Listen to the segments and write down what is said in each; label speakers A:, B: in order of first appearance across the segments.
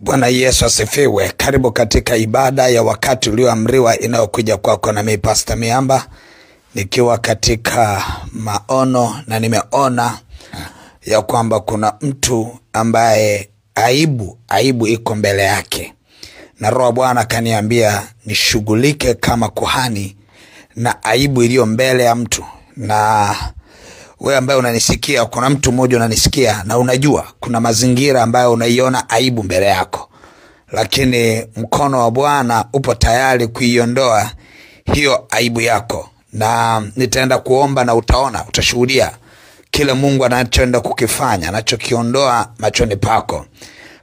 A: Bwana Yesu asifiwe. Karibu katika ibada ya wakati ulioamriwa inayokuja kwako na mimi Pastor Miamba, nikiwa katika maono na nimeona ya kwamba kuna mtu ambaye aibu iko mbele yake. Na Roho Bwana kaniambia nishughulike kama kuhani na aibu iliyo mbele ya mtu. Na wewe ambaye unanisikia, kuna mtu mmoja unanisikia na unajua kuna mazingira ambayo unaiona aibu mbele yako, lakini mkono wa Bwana upo tayari kuiondoa hiyo aibu yako. Na nitaenda kuomba na utaona, utashuhudia kile Mungu anachoenda kukifanya, anachokiondoa machoni pako.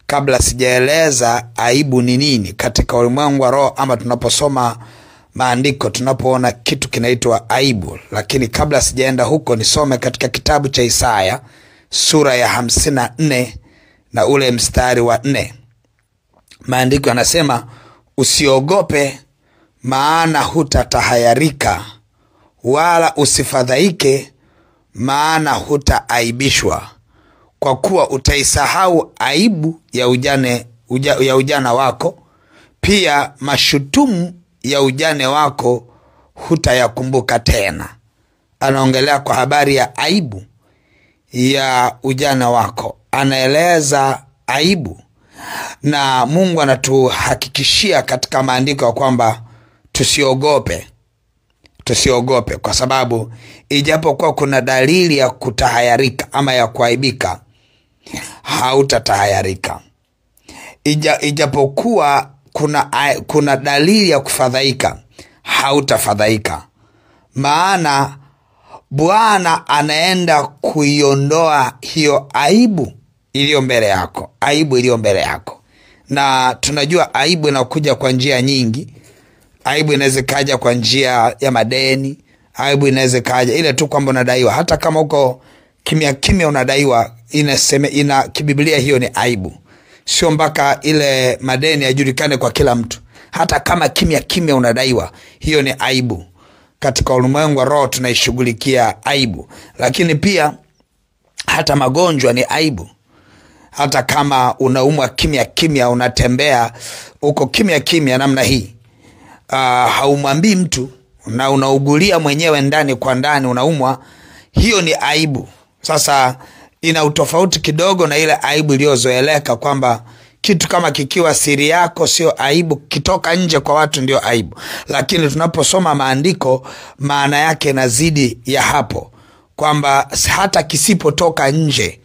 A: Kabla sijaeleza aibu ni nini katika ulimwengu wa roho, ama tunaposoma maandiko tunapoona kitu kinaitwa aibu, lakini kabla sijaenda huko nisome katika kitabu cha Isaya sura ya 54 na ule mstari wa 4. Maandiko yanasema, usiogope maana hutatahayarika, wala usifadhaike maana hutaaibishwa, kwa kuwa utaisahau aibu ya ujana wako, pia mashutumu ya ujane wako hutayakumbuka tena. Anaongelea kwa habari ya aibu ya ujana wako, anaeleza aibu. Na Mungu anatuhakikishia katika maandiko ya kwamba tusiogope, kwa sababu ijapokuwa kuna dalili ya kutahayarika ama ya kuaibika, hautatahayarika. Ijapokuwa kuna dalili ya kufadhaika, hautafadhaika. Maana Bwana anaenda kuiondoa hiyo aibu iliyo mbele yako. Na tunajua aibu inakuja kwa njia nyingi. Aibu inaweza kaja kwa njia ya madeni. Aibu inaweza kaja ile tu kwamba unadaiwa. Hata kama uko kimya unadaiwa, kibiblia hiyo ni aibu. Sio mpaka ile madeni yajulikane kwa kila mtu. Hata kama kimya unadaiwa, hiyo ni aibu. Katika ulimwengu wa roho tunaishughulikia aibu. Lakini pia hata magonjwa ni aibu. Hata kama unaumwa kimya unatembea uko kimya namna hii, haumwambii mtu na unaugulia mwenyewe ndani kwa ndani, unaumwa, hiyo ni aibu. Sasa ina utofauti kidogo na ile aibu iliyozoeleka, kwamba kitu kama kikiwa siri yako sio aibu, kitoka nje kwa watu ndio aibu. Lakini tunaposoma maandiko, maana yake inazidi ya hapo, kwamba hata kisipotoka nje,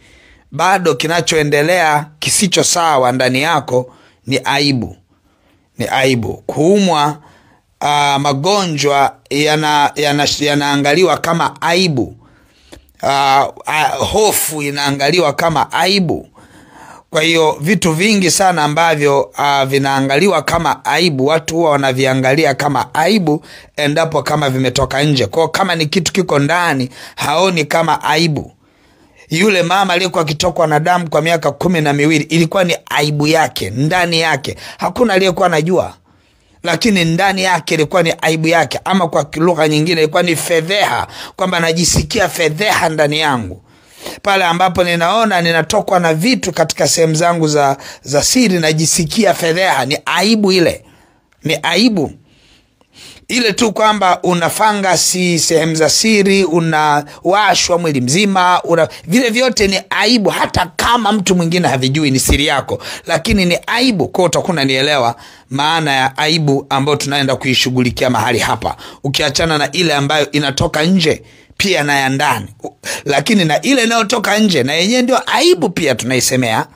A: bado kinachoendelea kisicho sawa ndani yako ni aibu. Kuumwa, magonjwa yanaangaliwa kama aibu. Hofu inaangaliwa kama aibu. Kwa hiyo vitu vingi sana ambavyo vinaangaliwa kama aibu, watu huwa wanaviangalia kama aibu endapo kama vimetoka nje. Kwa kama ni kitu kiko ndani, haoni kama aibu. Yule mama aliyekuwa akitokwa na damu kwa miaka 12, ilikuwa ni aibu yake, ndani yake. Hakuna aliyekuwa anajua, lakini ndani yake ilikuwa ni aibu yake. Ama kwa lugha nyingine ilikuwa ni fedheha, kwamba najisikia fedheha ndani yangu. Pale ambapo ninaona ninatokwa na vitu katika sehemu zangu za siri, najisikia fedheha. Ni aibu ile. Ni aibu ile tu kwamba unafanga sehemu za siri, unawashwa mwili mzima, vile vyote ni aibu. Hata kama mtu mwingine havijui, ni siri yako, lakini ni aibu. Kwa utakuwa nielewa maana ya aibu ambayo tunaenda kuishughulikia mahali hapa, ukiachana na ile ambayo inatoka nje pia na ya ndani. Lakini na ile inayotoka nje na yenyewe ndio aibu pia tunaisemea.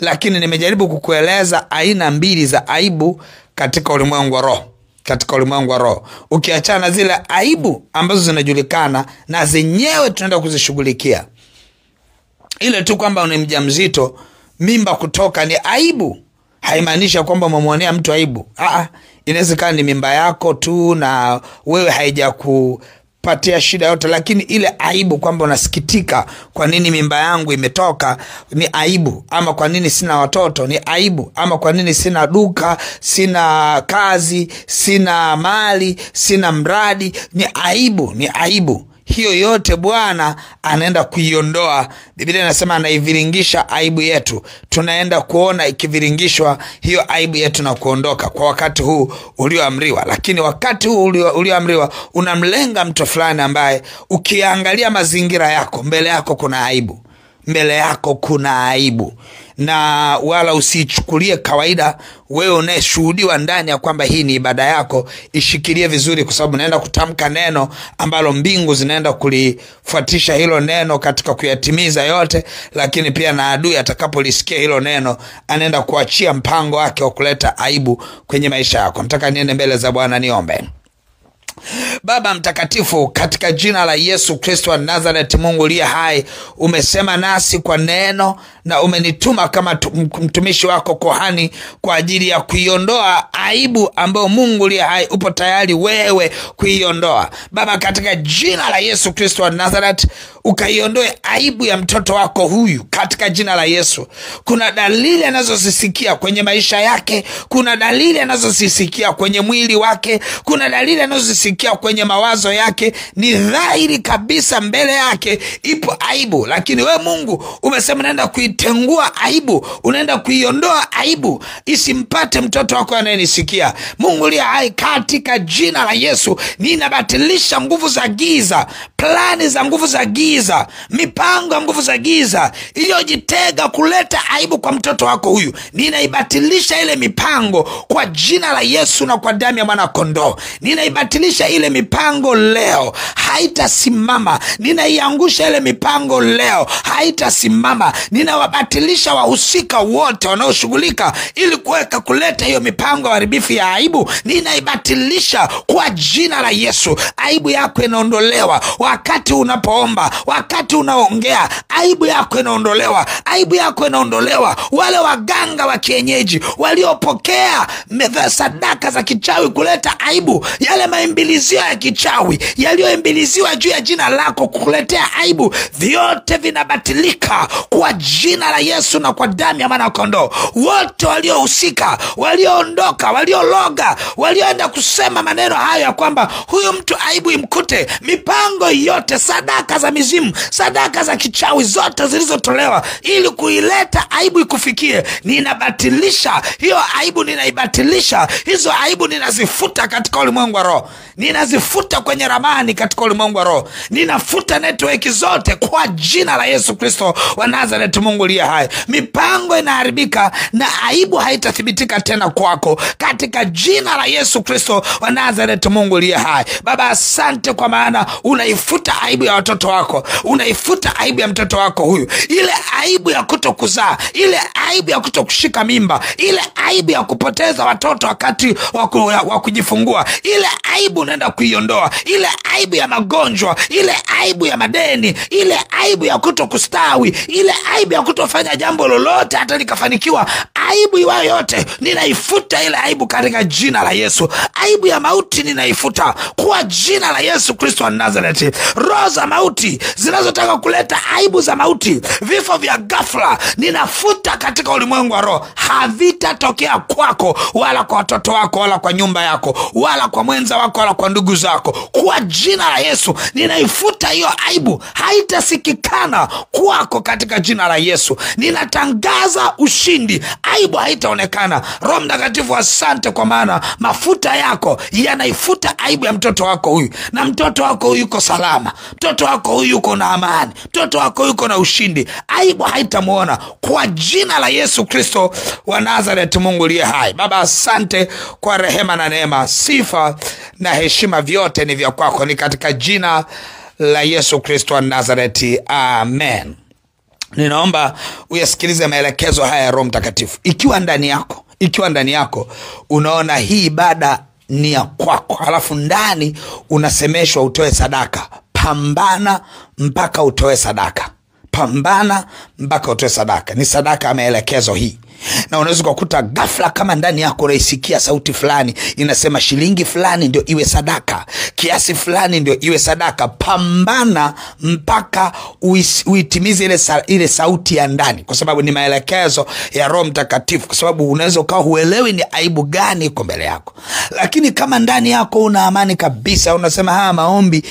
A: Lakini nimejaribu kukueleza aina mbili za aibu katika ulimwengu wa roho. Ukiachana zile aibu ambazo zinajulikana na zenyewe tunaenda kuzishughulikia. Ile tu kwamba ni mjamzito, mimba kutoka ni aibu. Haimaanishi kwamba umemwonea mtu aibu. Inawezekana ni mimba yako tu na wewe haijakupatia shida yote, lakini ile aibu kwamba unasikitika, kwa nini mimba yangu imetoka, ni aibu. Ama kwa nini sina watoto, ni aibu. Ama kwa nini sina duka, sina kazi, sina mali, sina mradi, ni aibu. hiyo yote Bwana anaenda kuiondoa. Biblia inasema anaiviringisha aibu yetu. Tunaenda kuona ikiviringishwa hiyo aibu yetu na kuondoka kwa wakati huu ulioamriwa. Lakini wakati huu ulioamriwa unamlenga mtu fulani ambaye ukiangalia mazingira yako, mbele yako kuna aibu. Mbele yako kuna aibu, na wala usichukulie kawaida. Wewe unayeshuhudiwa ndani ya kwamba hii ni ibada yako, ishikilie vizuri, kwa sababu naenda kutamka neno ambalo mbingu zinaenda kulifuatisha hilo neno katika kuyatimiza yote. Lakini pia na adui atakapolisikia hilo neno, anaenda kuachia mpango wake wa kuleta aibu kwenye maisha yako. Nataka niende mbele za Bwana niombe. Baba mtakatifu, katika jina la Yesu Kristo wa Nazareth, Mungu uliye hai, umesema nasi kwa neno na umenituma kama mtumishi wako kuhani kwa ajili ya kuiondoa aibu ambayo Mungu uliye hai upo tayari wewe kuiondoa. Baba, katika jina la Yesu Kristo wa Nazareth, ukaiondoe aibu ya mtoto wako huyu katika jina la Yesu. Kuna dalili anazozisikia kwenye maisha yake, kuna dalili anazozisikia kwenye mwili wake, kuna dalili anazozisikia kwenye mawazo yake. Ni dhahiri kabisa mbele yake ipo aibu, lakini we Mungu umesema naenda kuitengua aibu, unaenda kuiondoa aibu isimpate mtoto wako anayenisikia. Mungu uliye hai, katika jina la Yesu ninabatilisha nguvu za giza, plani za nguvu za giza, mipango ya nguvu za giza iliyojitega kuleta aibu kwa mtoto wako huyu. Ninaibatilisha ile mipango kwa jina la Yesu na kwa damu ya mwana kondoo. Ninaibatilisha ile mipango leo, haitasimama. Ninaiangusha ile mipango leo, haitasimama. Ninawabatilisha wahusika wote wanaoshughulika ili kuweka kuleta hiyo mipango haribifu ya aibu. Ninaibatilisha kwa jina la Yesu. Aibu yako inaondolewa wakati unapoomba, wakati unaongea. Aibu yako inaondolewa, aibu yako inaondolewa. Wale waganga wa kienyeji waliopokea sadaka za kichawi kuleta aibu, yale maimbilizio ya kichawi yaliyoimbiliziwa juu ya jina lako kukuletea aibu, vyote vinabatilika kwa jina la Yesu na kwa damu ya mwana kondoo. Wote waliohusika, walioondoka, waliologa, walioenda kusema maneno hayo ya kwamba huyu mtu aibu imkute, mipango yote, sadaka za mizimu, sadaka za kichawi zote zilizotolewa ili kuileta aibu ikufikie, ninabatilisha hiyo aibu. Ninaibatilisha hizo aibu, ninazifuta katika ulimwengu wa roho, ninazifuta kwenye ramani katika ulimwengu wa roho. Ninafuta network zote kwa jina la Yesu Kristo wa Nazareth. Mungu uliye hai, mipango inaharibika na aibu haitathibitika tena kwako katika jina la Yesu Kristo wa Nazareth. Mungu uliye hai, Baba, asante kwa maana unaifuta aibu ya watoto wako, unaifuta aibu ya mtoto wako huyu, ile aibu ya kutokuzaa, ile aibu ya kutokushika mimba, ile aibu ya kupoteza watoto wakati wa kujifungua, ile aibu unaenda kuiondoa, ile aibu ya magonjwa, ile aibu ya madeni, ile aibu ya kutokustawi, ile aibu ya kutofanya jambo lolote hata likafanikiwa. Aibu iwayo yote ninaifuta ile aibu katika jina la Yesu. Aibu ya mauti ninaifuta kwa jina la Yesu Kristo wa Nazareth. Roho za mauti zinazotaka kuleta aibu za mauti, vifo vya ghafla, ninafuta katika ulimwengu wa roho. Havitatokea kwako wala kwa watoto wako wala kwa nyumba yako wala kwa mwenza wako wala kwa ndugu zako. Kwa jina la Yesu ninaifuta hiyo aibu, haitasikikana kwako katika jina la Yesu. Ninatangaza ushindi, aibu haitaonekana. Roho Mtakatifu, asante kwa maana mafuta yako yanaifuta aibu ya mtoto wako huyu, na mtoto wako huyu yuko salama, mtoto wako huyu yuko na amani, mtoto wako huyu yuko na ushindi. Aibu haitamuona kwa jina la Yesu Kristo wa Nazareth. Mungu uliye hai, Baba, asante kwa rehema na neema. Sifa na heshima vyote ni vya kwako, ni katika jina la Yesu Kristo wa Nazareth, amen. Ninaomba uyasikilize maelekezo haya ya Roho Mtakatifu. Ikiwa ndani yako unaona hii ibada ni ya kwako, halafu ndani unasemeshwa utoe sadaka, pambana mpaka utoe sadaka. Pambana mpaka utoe sadaka. Ni sadaka ya maelekezo hii. Na unaweza kukuta ghafla kama ndani yako unaisikia sauti fulani inasema shilingi fulani ndio iwe sadaka, kiasi fulani ndio iwe sadaka. Pambana mpaka uitimize ile sauti ya ndani, kwa sababu ni maelekezo ya Roho Mtakatifu. Kwa sababu unaweza ukawa huelewi ni aibu gani iko mbele yako, lakini kama ndani yako una amani kabisa, unasema maombi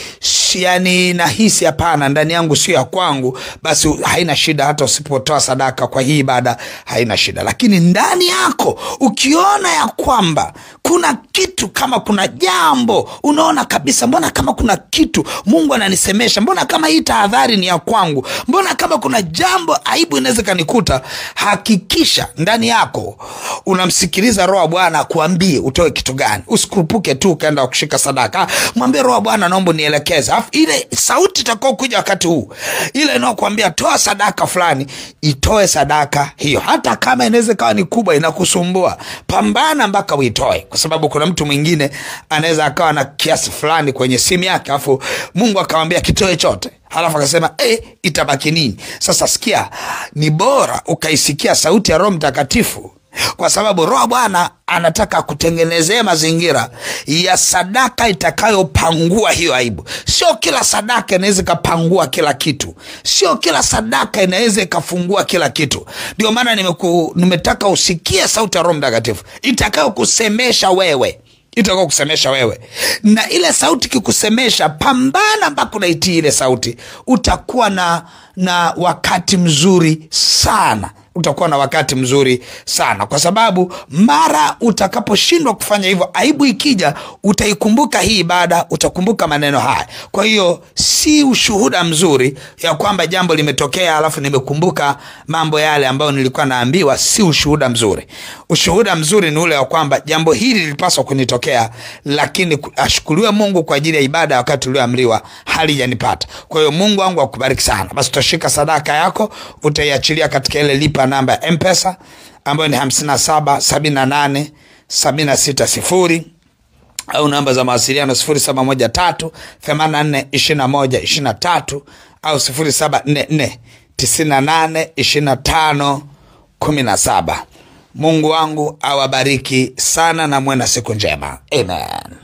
A: yani nahisi hapana, ndani yangu sio ya kwangu, basi haina shida. Hata usipotoa sadaka kwa hii ibada haina shida. Lakini ndani yako ukiona ya kwamba kuna kitu, kama kuna jambo unaona kabisa, mbona kama kuna kitu Mungu ananisemesha, mbona kama hii tahadhari ni ya kwangu, mbona kama kuna jambo aibu inaweza kanikuta, hakikisha ndani yako unamsikiliza Roho wa Bwana akuambie utoe kitu gani. Usikurupuke tu kaenda kushika sadaka. Mwambie Roho wa Bwana, naomba nielekeze. Ile sauti itakao kuja wakati huu, ile inayokuambia toa sadaka fulani, itoe sadaka hiyo. Hata kama inaweza kawa ni kubwa inakusumbua, pambana mpaka uitoe. Kwa sababu kuna mtu mwingine anaweza akawa na kiasi fulani kwenye simu yake, afu Mungu akamwambia kitoe chote, halafu akasema itabaki nini? Sasa sikia, ni bora ukaisikia sauti ya Roho Mtakatifu, kwa sababu Roho Bwana anataka kutengenezea mazingira ya sadaka itakayopangua hiyo aibu. Sio kila sadaka inaweza kapangua kila kitu, sio kila sadaka inaweza kafungua kila kitu. Ndio maana nimetaka usikie sauti ya Roho Mtakatifu itakayokusemesha wewe, itakayokusemesha wewe. Na ile sauti kikusemesha, pambana mpaka unaitii ile sauti. Utakuwa na wakati mzuri sana, utakuwa na wakati mzuri sana, kwa sababu mara utakaposhindwa kufanya hivyo, aibu ikija, utaikumbuka hii ibada, utakumbuka maneno haya. Kwa hiyo si ushuhuda mzuri ya kwamba jambo limetokea alafu nimekumbuka mambo yale ambayo nilikuwa naambiwa. Si ushuhuda mzuri. Ushuhuda mzuri ni ule wa kwamba jambo hili lilipaswa kunitokea, lakini ashukuriwe Mungu kwa ajili ya ibada wakati ulioamriwa halijanipata. Kwa hiyo Mungu wangu akubariki sana. Basi utashika sadaka yako, utaiachilia katika ile lipa namba ya M-Pesa ambayo ni 577876 au namba za mawasiliano 0713842123 au 0744982517. Mungu wangu awabariki sana na muwe na siku njema. Amen.